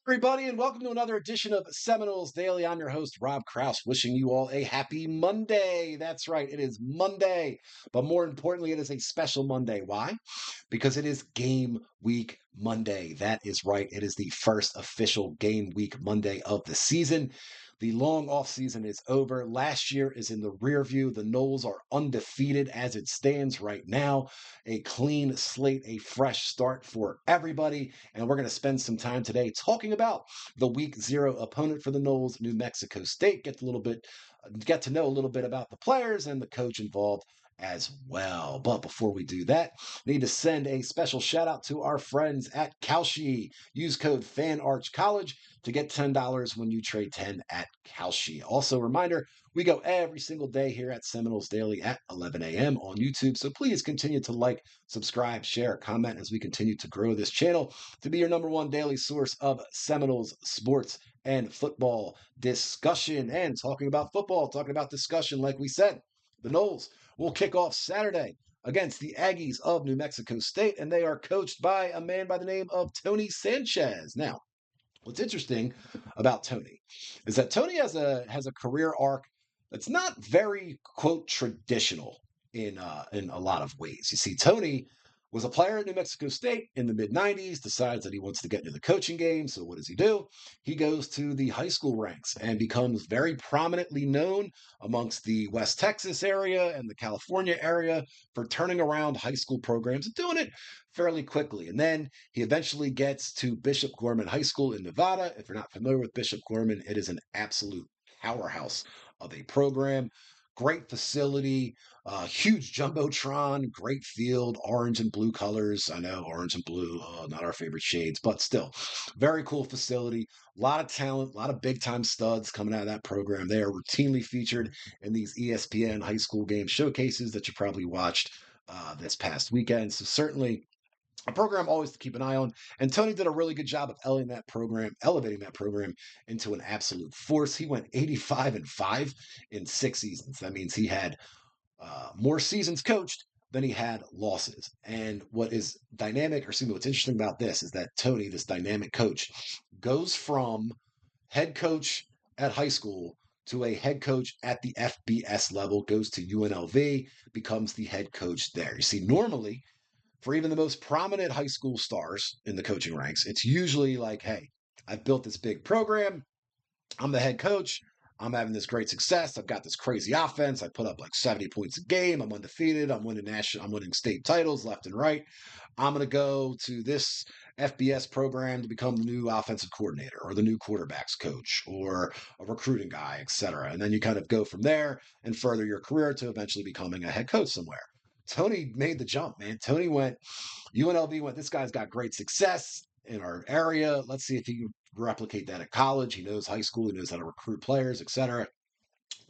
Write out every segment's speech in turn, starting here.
Everybody, and welcome to another edition of Seminoles Daily. I'm your host, Rob Krause, wishing you all a happy Monday. That's right, it is Monday, but more importantly, it is a special Monday. Why? Because it is Game Week Monday. That is right, it is the first official Game Week Monday of the season. The long off season is over. Last year is in the rear view. The Noles are undefeated as it stands right now. A clean slate, a fresh start for everybody. And we're going to spend some time today talking about the week zero opponent for the Noles, New Mexico State. Get to know a little bit about the players and the coach involved as well. But before we do that, need to send a special shout out to our friends at Kalshi. Use code FANARCHCollege to get $10 when you trade 10 at Kalshi. Also, reminder, we go every single day here at Seminoles Daily at 11 a.m. on YouTube. So please continue to like, subscribe, share, comment as we continue to grow this channel to be your number one daily source of Seminoles sports and football discussion. And talking about football, talking about discussion, like we said, the Noles will kick off Saturday against the Aggies of New Mexico State, and they are coached by a man by the name of Tony Sanchez. Now, what's interesting about Tony is that Tony has a career arc that's not very quote traditional in a lot of ways. You see, Tony was a player at New Mexico State in the mid 90s, decides that he wants to get into the coaching game. So what does he do? He goes to the high school ranks and becomes very prominently known amongst the West Texas area and the California area for turning around high school programs and doing it fairly quickly. And then he eventually gets to Bishop Gorman High School in Nevada. If you're not familiar with Bishop Gorman, it is an absolute powerhouse of a program. Great facility, huge jumbotron, great field, orange and blue colors. I know orange and blue, not our favorite shades, but still, very cool facility. A lot of talent, a lot of big time studs coming out of that program. They are routinely featured in these ESPN high school game showcases that you probably watched this past weekend. So certainly a program always to keep an eye on. And Tony did a really good job of elevating that program into an absolute force. He went 85-5 in 6 seasons. That means he had more seasons coached than he had losses. And what is dynamic, or excuse me, what's interesting about this is that Tony, this dynamic coach, goes from head coach at high school to a head coach at the FBS level, goes to UNLV, becomes the head coach there. You see, normally, for even the most prominent high school stars in the coaching ranks, it's usually like, hey, I've built this big program. I'm the head coach. I'm having this great success. I've got this crazy offense. I put up like 70 points a game. I'm undefeated. I'm winning state titles left and right. I'm going to go to this FBS program to become the new offensive coordinator or the new quarterbacks coach or a recruiting guy, etc. And then you kind of go from there and further your career to eventually becoming a head coach somewhere. Tony made the jump, man. UNLV went, this guy's got great success in our area. Let's see if he can replicate that at college. He knows high school. He knows how to recruit players, etc.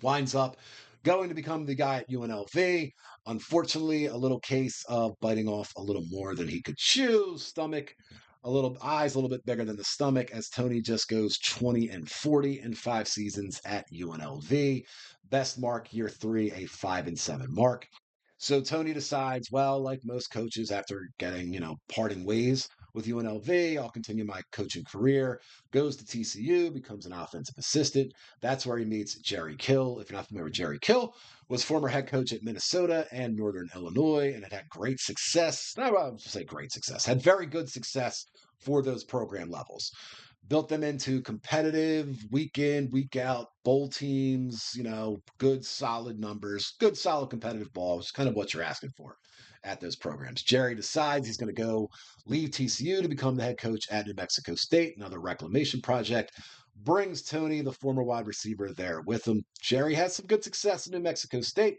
Winds up going to become the guy at UNLV. Unfortunately, a little case of biting off a little more than he could chew. Eyes a little bit bigger than the stomach as Tony just goes 20-40 in 5 seasons at UNLV. Best mark year 3, a 5-7 mark. So Tony decides, well, like most coaches, after getting, parting ways with UNLV, I'll continue my coaching career. Goes to TCU, becomes an offensive assistant. That's where he meets Jerry Kill. If you're not familiar with Jerry Kill, was former head coach at Minnesota and Northern Illinois, and had great success. I would say great success. Had very good success for those program levels. Built them into competitive week in, week out bowl teams, good solid numbers, good solid competitive ball, which is kind of what you're asking for at those programs. Jerry decides he's going to go leave TCU to become the head coach at New Mexico State, another reclamation project. Brings Tony, the former wide receiver, there with him. Jerry has some good success in New Mexico State,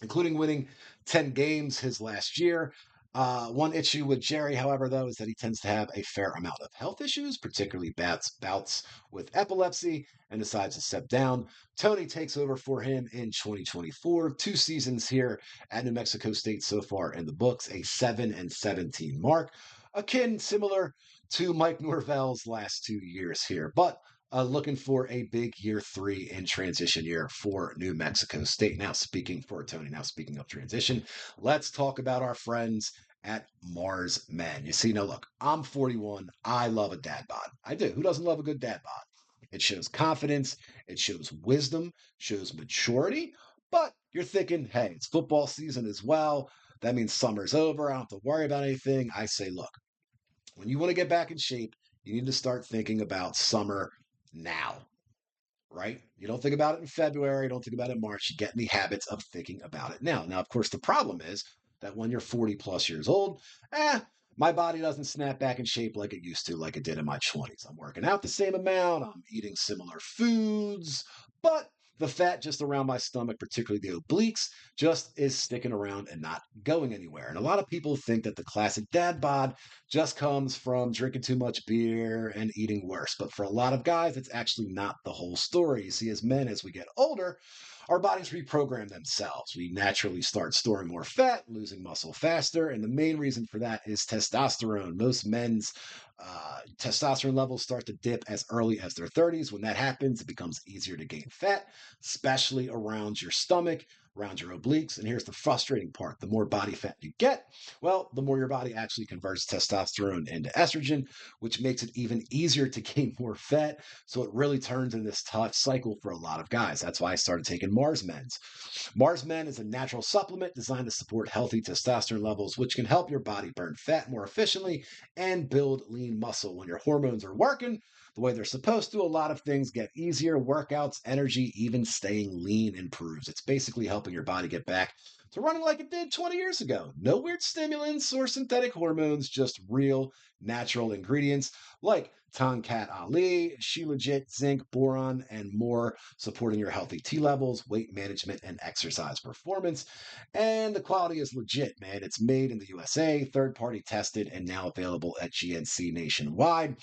including winning 10 games his last year. One issue with Jerry, however, though, is that he tends to have a fair amount of health issues, particularly bouts with epilepsy, and decides to step down. Tony takes over for him in 2024. 2 seasons here at New Mexico State so far in the books, a 7-17 mark, similar to Mike Norvell's last 2 years here. But looking for a big year 3 in transition year for New Mexico State. Now speaking of transition, let's talk about our friends at Mars Men. You see, now look, I'm 41. I love a dad bod. I do. Who doesn't love a good dad bod? It shows confidence, it shows wisdom, shows maturity. But you're thinking, hey, it's football season as well. That means summer's over. I don't have to worry about anything. I say, look, when you want to get back in shape, you need to start thinking about summer now, right? You don't think about it in February, don't think about it in March. You get in the habits of thinking about it now. Now, of course, the problem is that when you're 40 plus years old, my body doesn't snap back in shape like it used to, like it did in my 20s. I'm working out the same amount, I'm eating similar foods, but the fat just around my stomach, particularly the obliques, just is sticking around and not going anywhere. And a lot of people think that the classic dad bod just comes from drinking too much beer and eating worse. But for a lot of guys, it's actually not the whole story. You see, as men, as we get older, our bodies reprogram themselves. We naturally start storing more fat, losing muscle faster. And the main reason for that is testosterone. Most men's testosterone levels start to dip as early as their 30s. When that happens, it becomes easier to gain fat, especially around your stomach, around your obliques. And here's the frustrating part: the more body fat you get, well, the more your body actually converts testosterone into estrogen, which makes it even easier to gain more fat. So it really turns into this tough cycle for a lot of guys. That's why I started taking Mars Men's. Mars Men is a natural supplement designed to support healthy testosterone levels, which can help your body burn fat more efficiently and build lean muscle. When your hormones are working the way they're supposed to, a lot of things get easier. Workouts, energy, even staying lean improves. It's basically helping your body get back to running like it did 20 years ago. No weird stimulants or synthetic hormones, just real natural ingredients like Tonkat Ali, She Legit, zinc, boron, and more, supporting your healthy T levels, weight management, and exercise performance. And the quality is legit, man. It's made in the USA, third party tested, and now available at GNC nationwide.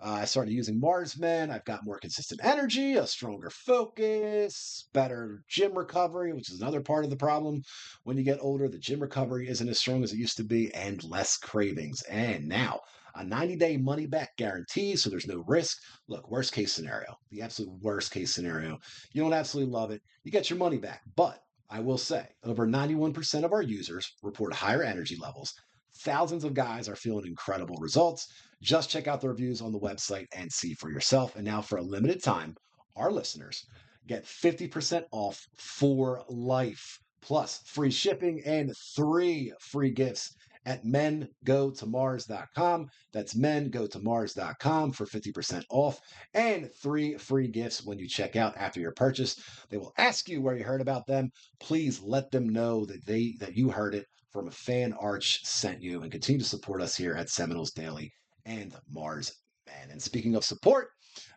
I started using Mars Men. I've got more consistent energy, a stronger focus, better gym recovery, which is another part of the problem. When you get older, the gym recovery isn't as strong as it used to be, and less cravings. And now, a 90-day money back guarantee, so there's no risk. Look, worst case scenario, the absolute worst case scenario, you don't absolutely love it, you get your money back. But I will say, over 91% of our users report higher energy levels. Thousands of guys are feeling incredible results. Just check out the reviews on the website and see for yourself. And now, for a limited time, our listeners get 50% off for life, plus free shipping and 3 free gifts at mengotomars.com. That's mengotomars.com for 50% off and 3 free gifts when you check out after your purchase. They will ask you where you heard about them. Please let them know that you heard it from a fan. Arch sent you, and continue to support us here at Seminoles Daily and Mars Man. And speaking of support,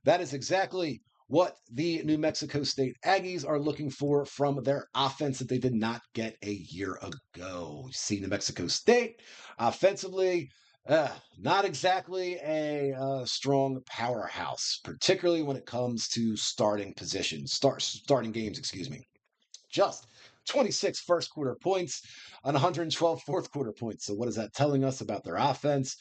that is exactly what the New Mexico State Aggies are looking for from their offense that they did not get a year ago. You see, New Mexico State offensively, not exactly a strong powerhouse, particularly when it comes to starting positions, starting games, excuse me. Just 26 first quarter points and 112 fourth quarter points. So what is that telling us about their offense?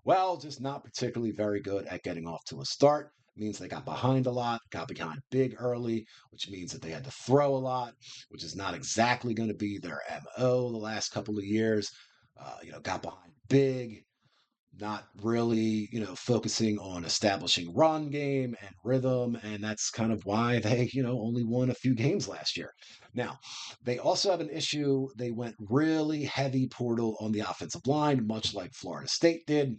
Well, just not particularly very good at getting off to a start. Means they got behind a lot, got behind big early, which means that they had to throw a lot, which is not exactly going to be their MO the last couple of years. Got behind big, not really, focusing on establishing run game and rhythm. And that's kind of why they, only won a few games last year. Now, they also have an issue. They went really heavy portal on the offensive line, much like Florida State did.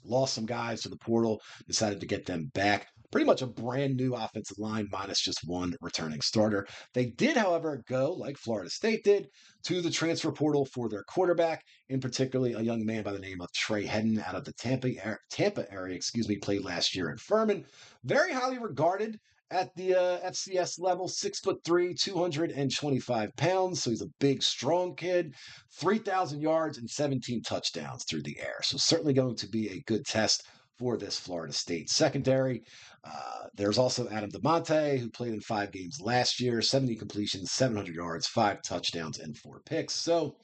Lost some guys to the portal, decided to get them back. Pretty much a brand new offensive line, minus just one returning starter. They did, however, go, like Florida State did, to the transfer portal for their quarterback, in particularly a young man by the name of Trey Hedden out of the Tampa area, played last year in Furman. Very highly regarded at the FCS level, 6'3", 225 pounds. So he's a big, strong kid, 3,000 yards and 17 touchdowns through the air. So certainly going to be a good test for this Florida State secondary. There's also Adam DeMonte, who played in 5 games last year, 70 completions, 700 yards, 5 touchdowns, and 4 picks. So,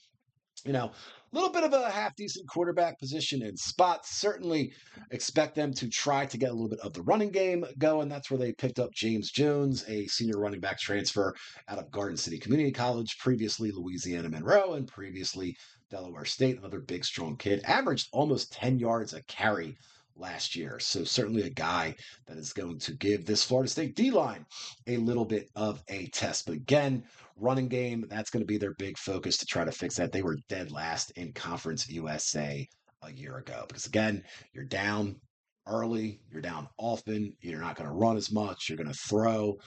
a little bit of a half decent quarterback position in spots. Certainly expect them to try to get a little bit of the running game going. That's where they picked up James Jones, a senior running back transfer out of Garden City Community College, previously Louisiana Monroe, and previously Delaware State, another big, strong kid, averaged almost 10 yards a carry last year. So certainly a guy that is going to give this Florida State D-line a little bit of a test. But again, running game, that's going to be their big focus to try to fix that. They were dead last in Conference USA a year ago. Because again, you're down early, you're down often, you're not going to run as much, you're going to throw,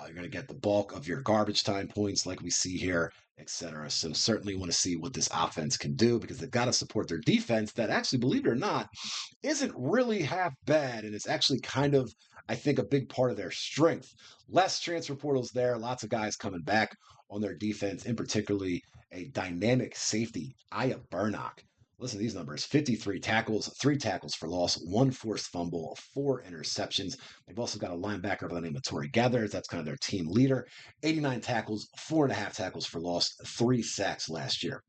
you're going to get the bulk of your garbage time points like we see here, etc. So certainly want to see what this offense can do because they've got to support their defense that actually, believe it or not, isn't really half bad. And it's actually kind of, I think, a big part of their strength. Less transfer portals there, lots of guys coming back on their defense, in particularly a dynamic safety, Aya Burnock. Listen to these numbers: 53 tackles, 3 tackles for loss, 1 forced fumble, 4 interceptions. They've also got a linebacker by the name of Torrey Gathers. That's kind of their team leader. 89 tackles, 4.5 tackles for loss, 3 sacks last year.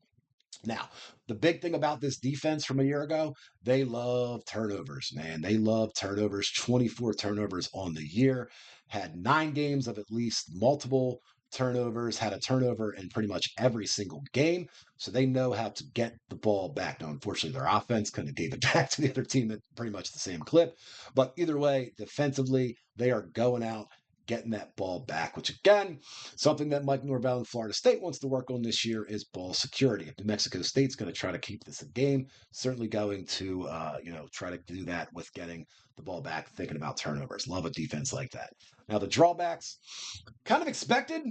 Now, the big thing about this defense from a year ago, they love turnovers, man. They love turnovers, 24 turnovers on the year, had 9 games of at least multiple turnovers, had a turnover in pretty much every single game. So they know how to get the ball back. Now, unfortunately, their offense kind of gave it back to the other team at pretty much the same clip. But either way, defensively, they are going out, getting that ball back, which again, something that Mike Norvell and Florida State wants to work on this year is ball security. If New Mexico State's going to try to keep this a game, certainly going to, try to do that with getting the ball back, thinking about turnovers. Love a defense like that. Now, the drawbacks, kind of expected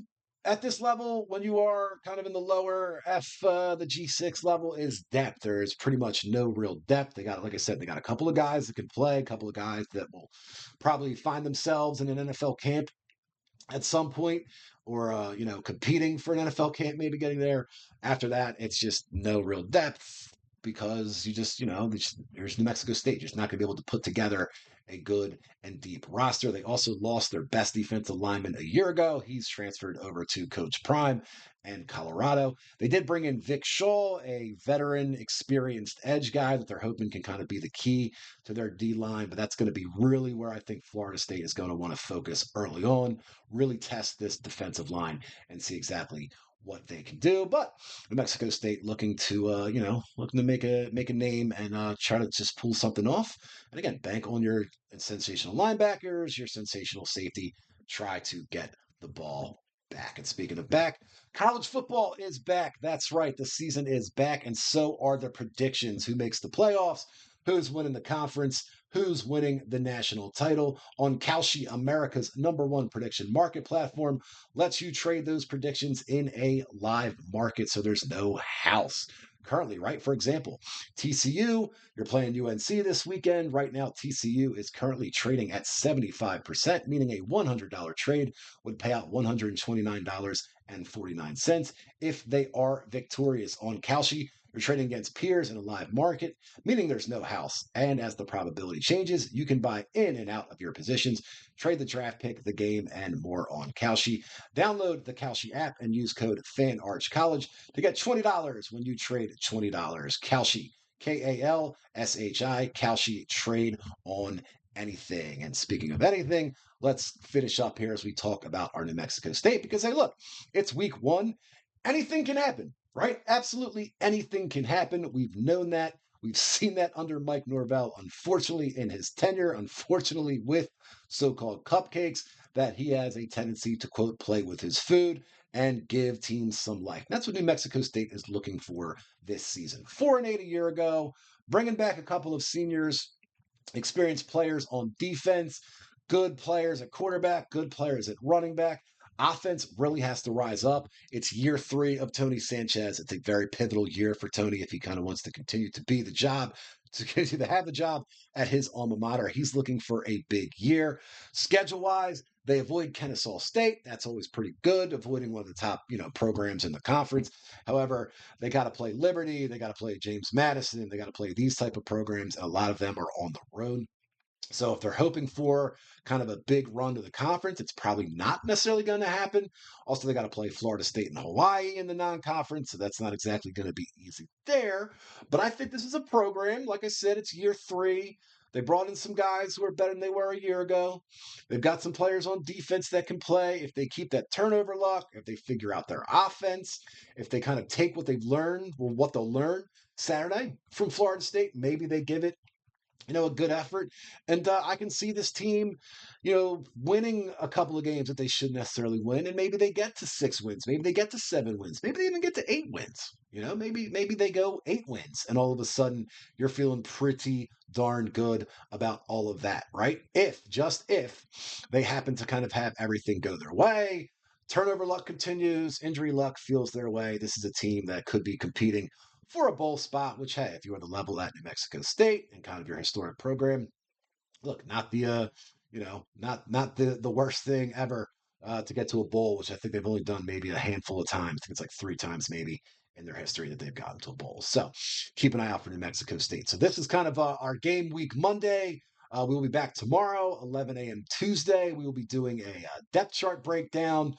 at this level when you are kind of in the lower the G6 level, is depth. There is pretty much no real depth. They got, like I said, they got a couple of guys that can play, a couple of guys that will probably find themselves in an NFL camp at some point, or competing for an NFL camp, maybe getting there. After that, it's just no real depth because you just, there's New Mexico State. You're just not going to be able to put together a good and deep roster. They also lost their best defensive lineman a year ago. He's transferred over to Coach Prime and Colorado. They did bring in Vic Shaw, a veteran, experienced edge guy that they're hoping can kind of be the key to their D line, but that's going to be really where I think Florida State is going to want to focus early on, really test this defensive line and see exactly what they can do. But New Mexico State looking to looking to make a name and try to just pull something off. And again, bank on your sensational linebackers, your sensational safety. Try to get the ball back. And speaking of back, college football is back. That's right. The season is back, and so are the predictions. Who makes the playoffs? Who's winning the conference? Who's winning the national title? On Kalshi, America's #1 prediction market platform, lets you trade those predictions in a live market, so there's no house. Currently, right? For example, TCU, you're playing UNC this weekend. Right now, TCU is currently trading at 75%, meaning a $100 trade would pay out $129.49 if they are victorious. On Kalshi, you're trading against peers in a live market, meaning there's no house. And as the probability changes, you can buy in and out of your positions, trade the draft pick, the game, and more on Kalshi. Download the Kalshi app and use code FANARCHCollege to get $20 when you trade $20. Kalshi, Kalshi, Kalshi, trade on anything. And speaking of anything, let's finish up here as we talk about our New Mexico State because, hey, look, it's week 1. Anything can happen, right? Absolutely anything can happen. We've known that. We've seen that under Mike Norvell, unfortunately, in his tenure, unfortunately, with so-called cupcakes, that he has a tendency to, quote, play with his food and give teams some life. That's what New Mexico State is looking for this season. 4-8 a year ago, bringing back a couple of seniors, experienced players on defense, good players at quarterback, good players at running back. Offense really has to rise up. It's year 3 of Tony Sanchez. It's a very pivotal year for Tony if he kind of wants to continue to be the job, to continue to have the job at his alma mater. He's looking for a big year. Schedule-wise, they avoid Kennesaw State. That's always pretty good, avoiding one of the top, programs in the conference. However, they got to play Liberty. They got to play James Madison. They got to play these type of programs. A lot of them are on the road. So if they're hoping for kind of a big run to the conference, it's probably not necessarily going to happen. Also, they got to play Florida State and Hawaii in the non-conference, so that's not exactly going to be easy there. But I think this is a program, like I said, it's year 3. They brought in some guys who are better than they were a year ago. They've got some players on defense that can play. If they keep that turnover luck, if they figure out their offense, if they kind of take what they've learned or what they'll learn Saturday from Florida State, maybe they give it a good effort. And I can see this team, winning a couple of games that they shouldn't necessarily win. And maybe they get to 6 wins. Maybe they get to 7 wins. Maybe they even get to 8 wins. Maybe they go 8 wins. And all of a sudden, you're feeling pretty darn good about all of that, right? Just if they happen to kind of have everything go their way. Turnover luck continues. Injury luck feels their way. This is a team that could be competing for a bowl spot, which, hey, if you're on the level at New Mexico State and kind of your historic program, look, not the not the worst thing ever to get to a bowl, which I think they've only done maybe a handful of times. I think it's like 3 times maybe in their history that they've gotten to a bowl. So keep an eye out for New Mexico State. So this is kind of our game week Monday. We will be back tomorrow, 11 a.m. Tuesday. We will be doing a depth chart breakdown.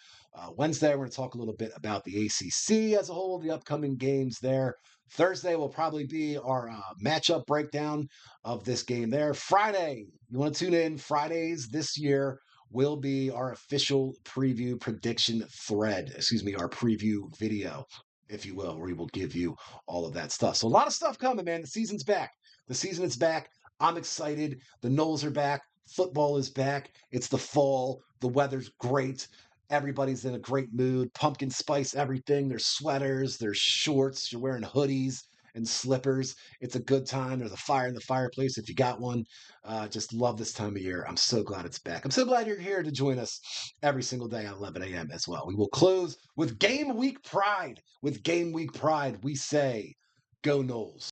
Wednesday, we're going to talk a little bit about the ACC as a whole, the upcoming games there. Thursday will probably be our matchup breakdown of this game there. Friday, you want to tune in. Fridays this year will be our official preview prediction thread. Our preview video, if you will, where we will give you all of that stuff. So a lot of stuff coming, man. The season's back. The season is back. I'm excited. The Noles are back. Football is back. It's the fall. The weather's great. Everybody's in a great mood. Pumpkin spice everything. There's sweaters, there's shorts. You're wearing hoodies and slippers. It's a good time. There's a fire in the fireplace if you got one. Just love this time of year. I'm so glad it's back. I'm so glad you're here to join us every single day at 11 a.m. as well. We will close with Game Week Pride. With Game Week Pride, we say, go Noles.